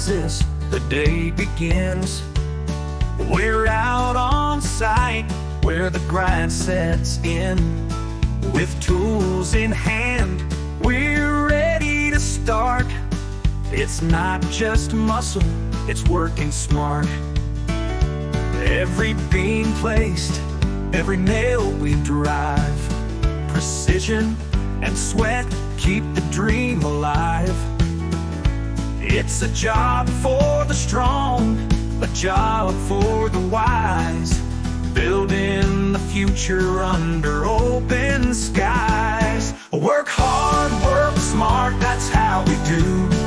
rises, the day begins. We're out on site where the grind sets in. With tools in hand, we're ready to start. It's not just muscle, it's working smart. Every beam placed, every nail we drive, precision and sweat keep the dream alive. It's a job for the strong, a job for the wise, building the future under open skies. Work hard, work smart, that's how we do.